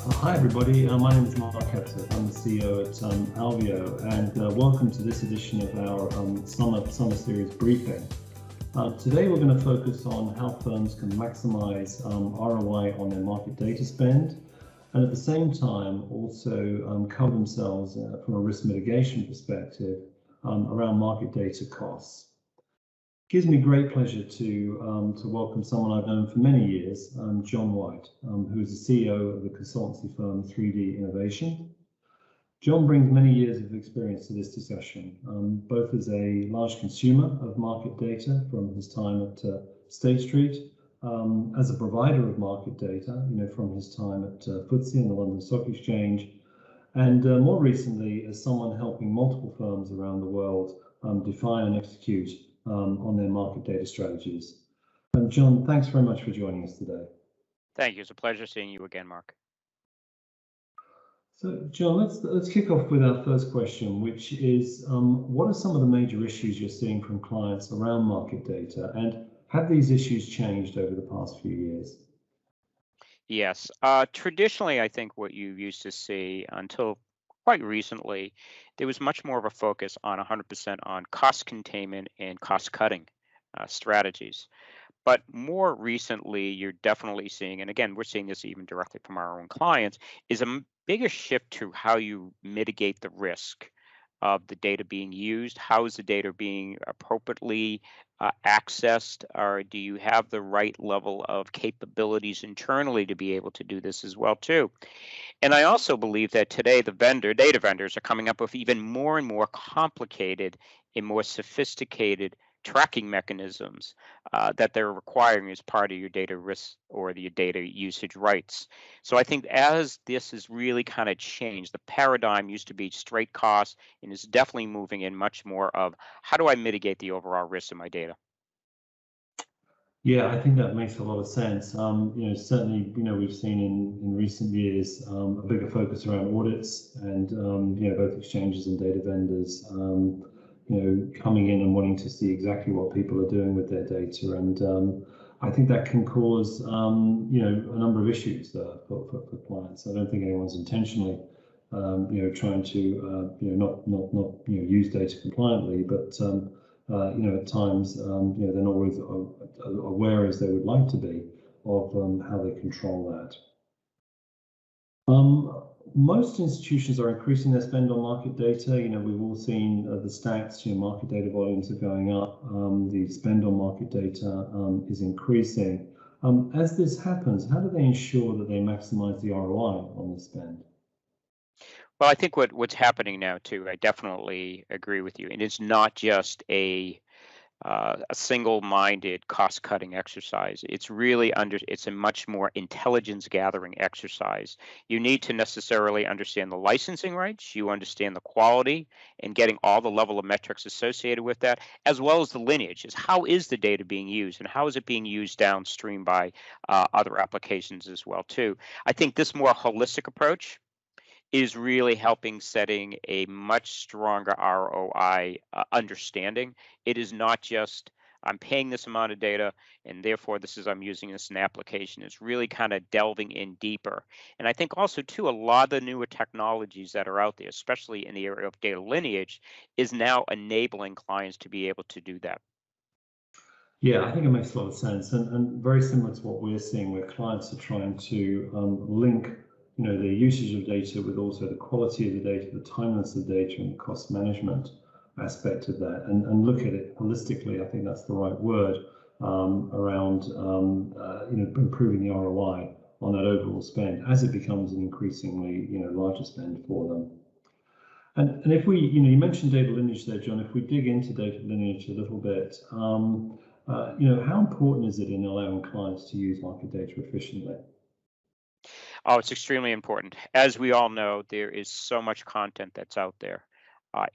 Hi everybody, my name is Mark Hepsworth. I'm the CEO at Alveo, and welcome to this edition of our summer series briefing. Today we're going to focus on how firms can maximize ROI on their market data spend, and at the same time also cover themselves from a risk mitigation perspective around market data costs. It gives me great pleasure to welcome someone I've known for many years, John White, who is the CEO of the consultancy firm 3D Innovation. John brings many years of experience to this discussion, both as a large consumer of market data from his time at State Street, as a provider of market data, from his time at FTSE and the London Stock Exchange, and more recently as someone helping multiple firms around the world define and execute on their market data strategies. John, thanks very much for joining us today. Thank you. It's a pleasure seeing you again, Mark. So, John, let's kick off with our first question, which is, what are some of the major issues you're seeing from clients around market data, and have these issues changed over the past few years? Yes. Traditionally, I think what you used to see until quite recently, there was much more of a focus on 100% on cost containment and cost cutting strategies. But more recently, you're definitely seeing, and again, we're seeing this even directly from our own clients, is a bigger shift to how you mitigate the risk of the data being used. How is the data being appropriately accessed, or do you have the right level of capabilities internally to be able to do this as well too? And I also believe that today the data vendors are coming up with even more and more complicated and more sophisticated tracking mechanisms that they're requiring as part of your data risk or your data usage rights. So I think as this has really kind of changed, the paradigm used to be straight cost and is definitely moving in much more of how do I mitigate the overall risk of my data? Yeah, I think that makes a lot of sense. Certainly, we've seen in recent years a bigger focus around audits and, both exchanges and data vendors, coming in and wanting to see exactly what people are doing with their data. And I think that can cause, a number of issues for clients. I don't think anyone's intentionally, trying to, not use data compliantly, but at times, they're not always aware as they would like to be of how they control that. Most institutions are increasing their spend on market data. We've all seen the stats. Market data volumes are going up. The spend on market data is increasing. As this happens, how do they ensure that they maximize the ROI on the spend? Well, I think what's happening now too, I definitely agree with you. And it's not just a single-minded cost-cutting exercise. It's really it's a much more intelligence-gathering exercise. You need to necessarily understand the licensing rights, you understand the quality, and getting all the level of metrics associated with that, as well as the lineage. Is how is the data being used, and how is it being used downstream by other applications as well too. I think this more holistic approach is really helping setting a much stronger ROI understanding. It is not just I'm paying this amount of data and therefore I'm using this in application. It's really kind of delving in deeper. And I think also too, a lot of the newer technologies that are out there, especially in the area of data lineage, is now enabling clients to be able to do that. Yeah, I think it makes a lot of sense, and very similar to what we're seeing, where clients are trying to link their usage of data with also the quality of the data, the timeliness of data, and the cost management aspect of that, and look at it holistically. I think that's the right word around improving the ROI on that overall spend as it becomes an increasingly larger spend for them. And if we, you mentioned data lineage there, John. If we dig into data lineage a little bit, how important is it in allowing clients to use market data efficiently? Oh, it's extremely important. As we all know, there is so much content that's out there.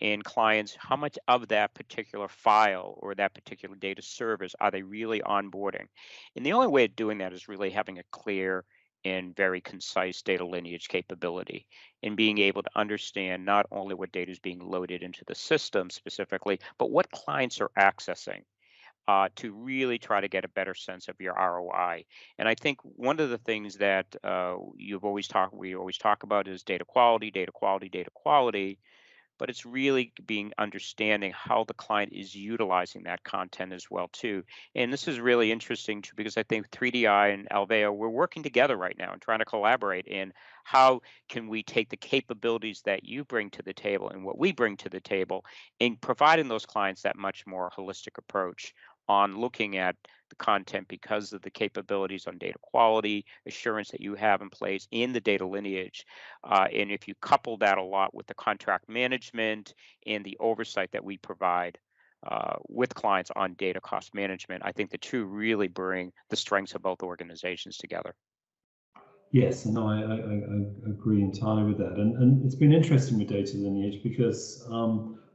And clients, how much of that particular file or that particular data service are they really onboarding? And the only way of doing that is really having a clear and very concise data lineage capability and being able to understand not only what data is being loaded into the system specifically, but what clients are accessing. to really try to get a better sense of your ROI. And I think one of the things that we always talk about is data quality, data quality, data quality, but it's really being understanding how the client is utilizing that content as well too. And this is really interesting too, because I think 3DI and Alveo, we're working together right now and trying to collaborate in how can we take the capabilities that you bring to the table and what we bring to the table in providing those clients that much more holistic approach on looking at the content because of the capabilities on data quality assurance that you have in place in the data lineage, and if you couple that a lot with the contract management and the oversight that we provide with clients on data cost management, I think the two really bring the strengths of both organizations together. Yes, and no, I agree entirely with that. And it's been interesting with data lineage because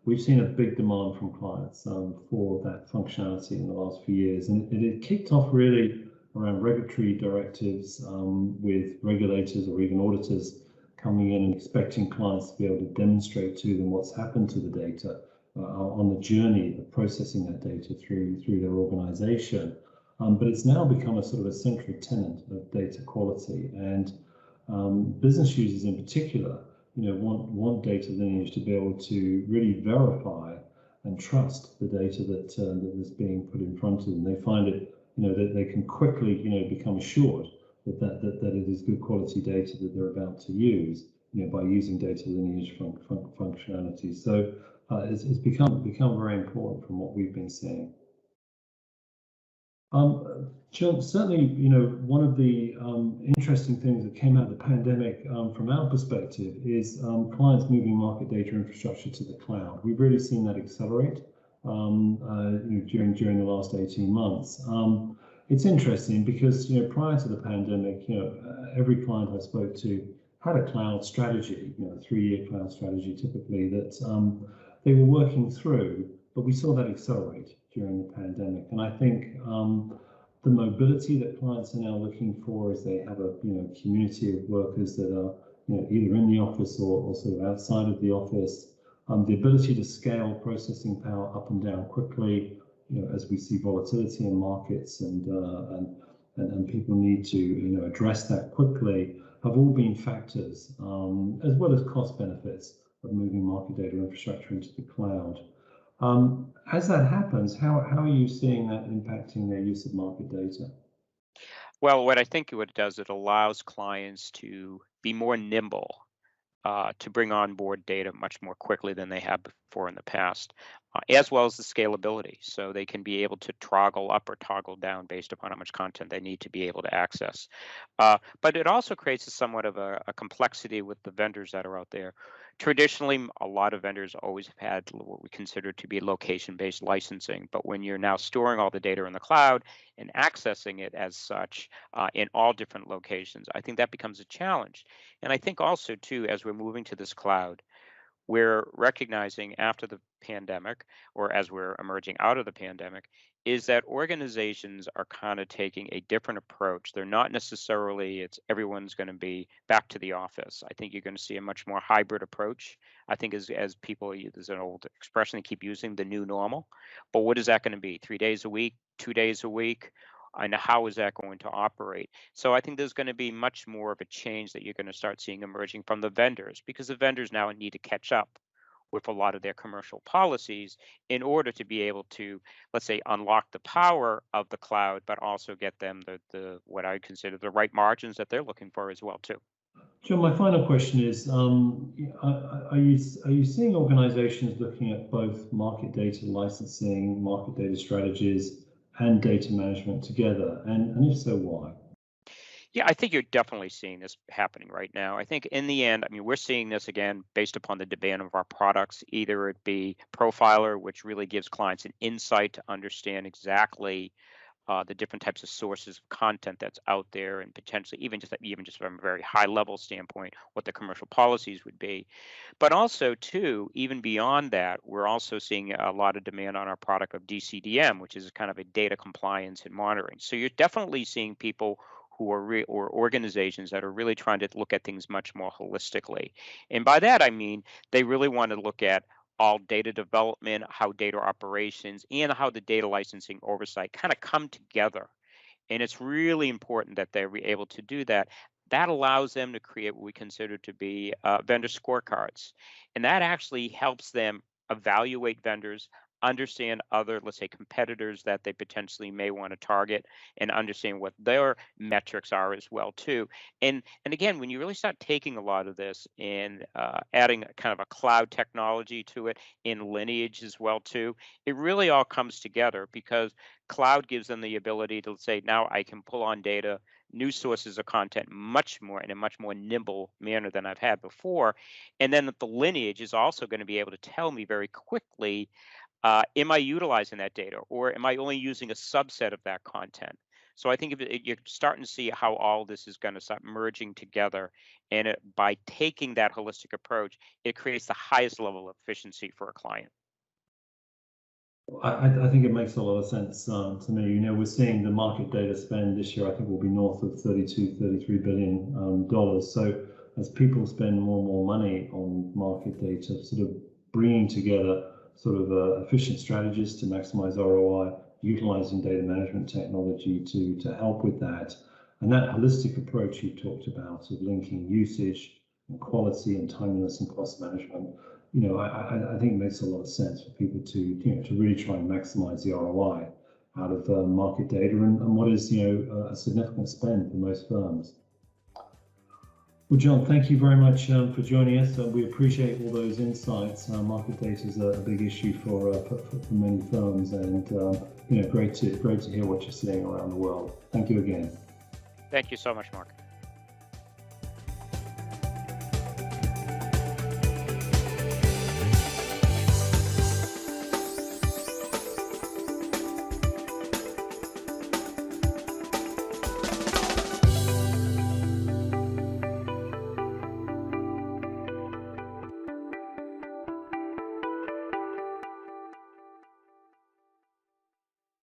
we've seen a big demand from clients for that functionality in the last few years. And it kicked off really around regulatory directives with regulators or even auditors coming in and expecting clients to be able to demonstrate to them what's happened to the data on the journey of processing that data through their organization. But it's now become a sort of a central tenet of data quality, and business users in particular, want data lineage to be able to really verify and trust the data that is being put in front of them. They find it, that they can quickly, become assured that it is good quality data that they're about to use, by using data lineage functionality. So it's become very important from what we've been seeing. John, certainly, one of the interesting things that came out of the pandemic from our perspective is clients moving market data infrastructure to the cloud. We've really seen that accelerate during the last 18 months. It's interesting because, prior to the pandemic, every client I spoke to had a cloud strategy, a 3-year cloud strategy typically that they were working through, but we saw that accelerate during the pandemic. And I think the mobility that clients are now looking for is they have a community of workers that are either in the office or sort of outside of the office. The ability to scale processing power up and down quickly, as we see volatility in markets and people need to address that quickly, have all been factors, as well as cost benefits of moving market data infrastructure into the cloud. As that happens, how are you seeing that impacting their use of market data? Well, what I think what it does, it allows clients to be more nimble, to bring on board data much more quickly than they have before in the past, as well as the scalability. So they can be able to toggle up or toggle down based upon how much content they need to be able to access. But it also creates somewhat of a complexity with the vendors that are out there. Traditionally, a lot of vendors always have had what we consider to be location-based licensing. But when you're now storing all the data in the cloud and accessing it as such in all different locations, I think that becomes a challenge. And I think also, too, as we're moving to this cloud, we're recognizing after the pandemic, or as we're emerging out of the pandemic, is that organizations are kind of taking a different approach. They're not necessarily, it's everyone's going to be back to the office. I think you're going to see a much more hybrid approach. I think as people, there's an old expression they keep using, the new normal. But what is that going to be? 3 days a week, 2 days a week? And how is that going to operate? So I think there's going to be much more of a change that you're going to start seeing emerging from the vendors, because the vendors now need to catch up with a lot of their commercial policies in order to be able to, let's say, unlock the power of the cloud, but also get them the what I consider the right margins that they're looking for as well too. John, my final question is, are you seeing organizations looking at both market data licensing, market data strategies, and data management together? And if so, why? Yeah, I think you're definitely seeing this happening right now. I think in the end, I mean, we're seeing this again based upon the demand of our products, either it be Profiler, which really gives clients an insight to understand exactly the different types of sources of content that's out there, and potentially even just from a very high level standpoint, what the commercial policies would be. But also, too, even beyond that, we're also seeing a lot of demand on our product of DCDM, which is kind of a data compliance and monitoring. So you're definitely seeing people who are or organizations that are really trying to look at things much more holistically. And by that I mean they really want to look at all data development, how data operations, and how the data licensing oversight kind of come together. And it's really important that they're able to do that. That allows them to create what we consider to be vendor scorecards. And that actually helps them evaluate vendors, understand other, let's say, competitors that they potentially may want to target, and understand what their metrics are as well too. And again, when you really start taking a lot of this and adding a kind of a cloud technology to it in lineage as well too, it really all comes together because cloud gives them the ability to say, now I can pull on data, new sources of content much more in a much more nimble manner than I've had before. And then the lineage is also going to be able to tell me very quickly, am I utilizing that data or am I only using a subset of that content? So I think you're starting to see how all this is going to start merging together. And by taking that holistic approach, it creates the highest level of efficiency for a client. I think it makes a lot of sense to me. We're seeing the market data spend this year, I think will be north of $32-33 billion dollars. So as people spend more and more money on market data, sort of bringing together sort of efficient strategies to maximize ROI, utilizing data management technology to help with that. And that holistic approach you talked about of linking usage and quality and timeliness and cost management, I think it makes a lot of sense for people to really try and maximize the ROI out of market data and what is a significant spend for most firms. Well, John, thank you very much for joining us. We appreciate all those insights. Market data is a big issue for many firms, and great to hear what you're seeing around the world. Thank you again. Thank you so much, Mark.